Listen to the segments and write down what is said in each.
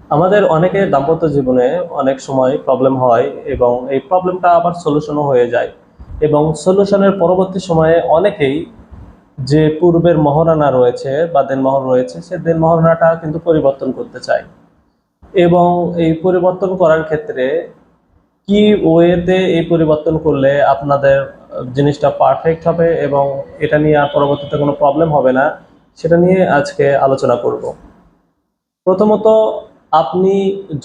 আমাদের অনেকের দাম্পত্য জীবনে অনেক সময় প্রবলেম হয় এবং এই প্রবলেমটা আবার সলিউশনও হয়ে যায় এবং সলিউশনের পরবর্তী সময়ে অনেকেই যে পূর্বের মহারণা রয়েছে বা দেনমোহর রয়েছে সে দেনমোহরণাটা কিন্তু পরিবর্তন করতে চায় এবং এই পরিবর্তন করার ক্ষেত্রে কি ওয়েতে এই পরিবর্তন করলে আপনাদের জিনিসটা পারফেক্ট হবে এবং এটা নিয়ে আর পরবর্তীতে কোনো প্রবলেম হবে না, সেটা নিয়ে আজকে আলোচনা করব। প্রথমত, আপনি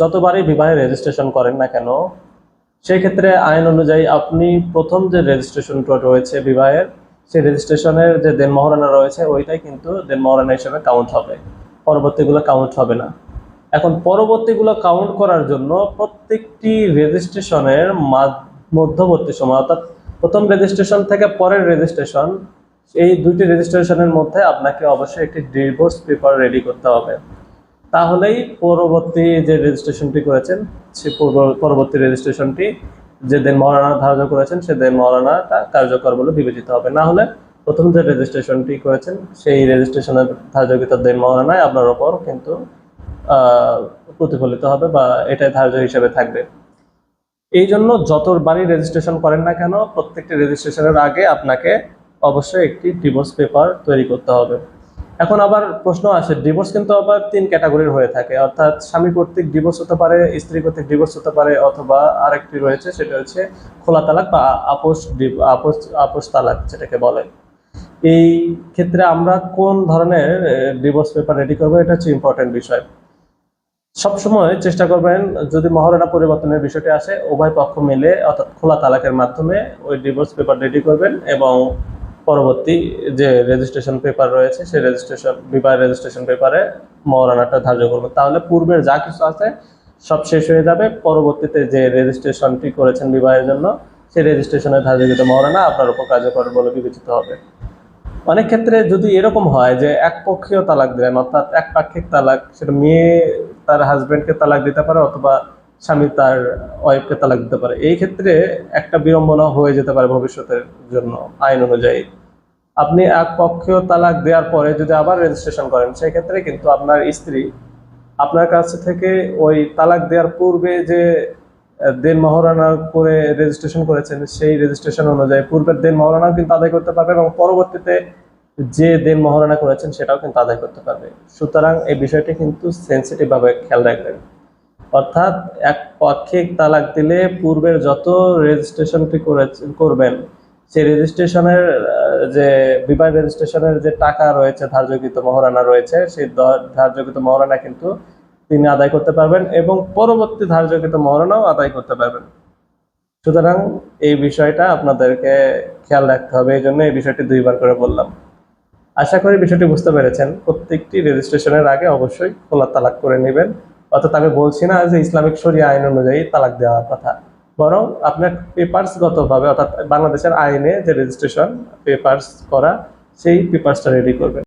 যতবারই বিবাহে রেজিস্ট্রেশন করেন না কেন, সেই ক্ষেত্রে আইন অনুযায়ী আপনি প্রথম যে রেজিস্ট্রেশনটা রয়েছে বিবাহের, সেই রেজিস্ট্রেশনের যে দেনমোহরানা রয়েছে ওইটাই কিন্তু দেনমোহরানা হিসেবে কাউন্ট হবে, পরবর্তীগুলো কাউন্ট হবে না। এখন পরবর্তীগুলো কাউন্ট করার জন্য প্রত্যেকটি রেজিস্ট্রেশনের মধ্যবর্তী সময় অর্থাৎ প্রথম রেজিস্ট্রেশন থেকে পরের রেজিস্ট্রেশন, এই দুইটি রেজিস্ট্রেশনের মধ্যে আপনাকে অবশ্যই একটি ডিভোর্স পেপার রেডি করতে হবে। তাহলেই পরবর্তী যে রেজিস্ট্রেশনটি করেছেন সে পরবর্তী রেজিস্ট্রেশনটি যে দেনমোহরানা ধার্য করেছেন সে দেনমোহরানাটা কার্যকর বলে বিবেচিত হবে। না হলে প্রথম যে রেজিস্ট্রেশনটি করেছেন সেই রেজিস্ট্রেশনের ধার্যকৃত দেনমোহরানায় আপনার ওপর কিন্তু প্রতিফলিত হবে বা এটাই ধার্য হিসেবে থাকবে। এই জন্য যতবারই রেজিস্ট্রেশন করেন না কেন প্রত্যেকটি রেজিস্ট্রেশনের আগে আপনাকে অবশ্যই একটি ডিভোর্স পেপার তৈরি করতে হবে। এখন আবার প্রশ্ন আসে, ডিভোর্স কিন্তু আবার তিন ক্যাটাগরির হয়ে থাকে, অর্থাৎ স্বামী কর্তৃক ডিভোর্স হতে পারে, স্ত্রী কর্তৃক ডিভোর্স হতে পারে, অথবা আরেকটি রয়েছে সেটা হচ্ছে খোলা তালাক বা আপোষ আপোষ আপোষ তালাক যেটাকে বলে। এই ক্ষেত্রে আমরা কোন ধরনের ডিভোর্স পেপার রেডি করবো, এটা হচ্ছে ইম্পর্টেন্ট বিষয়। সবসময় চেষ্টা করবেন যদি মহারণা পরিবর্তনের বিষয়টি আসে উভয় পক্ষ মিলে অর্থাৎ খোলা তালাকের মাধ্যমে ওই ডিভোর্স পেপার রেডি করবেন এবং পরবর্তী যে রেজিস্ট্রেশন পেপার রয়েছে সেই বিবাহ রেজিস্ট্রেশন পেপারে মহারণাটা ধার্য করবেন। তাহলে পূর্বের যা কিছু আছে সব শেষ হয়ে যাবে, পরবর্তীতে যে রেজিস্ট্রেশনটি করেছেন বিবাহের জন্য সেই রেজিস্ট্রেশনের ধার্যকৃত মহারণা আপনার উপর কার্যকর বলে বিবেচিত হবে। অনেক ক্ষেত্রে যদি এরকম হয় যে একপক্ষীয় তালাক দিলেন অর্থাৎ একপাক্ষিক তালাক, সেটা মেয়ে তার হাজবেন্ডকে তালাক দিতে পারে অথবা স্বামী তার ওয়াইফকে তালাক দিতে পারে, এই ক্ষেত্রে একটা বিড়ম্বনা হয়ে যেতে পারে ভবিষ্যতের জন্য। আইন অনুযায়ী আপনি একপক্ষীয় তালাক দেওয়ার পরে যদি আবার রেজিস্ট্রেশন করেন সেই ক্ষেত্রে কিন্তু আপনার স্ত্রী আপনার কাছ থেকে ওই তালাক দেওয়ার পূর্বে যে দেন মহারণা করে রেজিস্ট্রেশন করেছেন সেই রেজিস্ট্রেশন অনুযায়ী পূর্বের দেন মহারণাও কিন্তু আদায় করতে পারবে এবং পরবর্তীতে যে দেন মহারণা করেছেন সেটাও কিন্তু আদায় করতে পারবে। সুতরাং এই বিষয়টি কিন্তু সেন্সিটিভ ভাবে খেয়াল রাখবেন। অর্থাৎ এক পাক্ষিক তালাক দিলে পূর্বের যত রেজিস্ট্রেশনটি করবেন সেই রেজিস্ট্রেশনের যে বিবাহ রেজিস্ট্রেশনের যে টাকা রয়েছে ধার্যকৃত মহারণা রয়েছে সেই ধার্যকৃত মহারণা কিন্তু তিনি আদায় করতে পারবেন এবং পরবর্তী ধার্যকৃত মহারণাও আদায় করতে পারবেন। সুতরাং এই বিষয়টা আপনাদেরকে খেয়াল রাখতে হবে, এই জন্য এই বিষয়টি দুইবার করে বললাম। আশা করি বিষয়টি বুঝতে পেরেছেন। প্রত্যেকটি রেজিস্ট্রেশনের আগে অবশ্যই খোলা তালাক করে নেবেন। অর্থাৎ আমি বলছি না যে ইসলামিক শরিয়া আইন অনুযায়ী তালাক দেওয়ার কথা, বরং আপনার পেপারসগতভাবে অর্থাৎ বাংলাদেশের আইনে যে রেজিস্ট্রেশন পেপারস করা সেই পেপারসটা রেডি করবেন।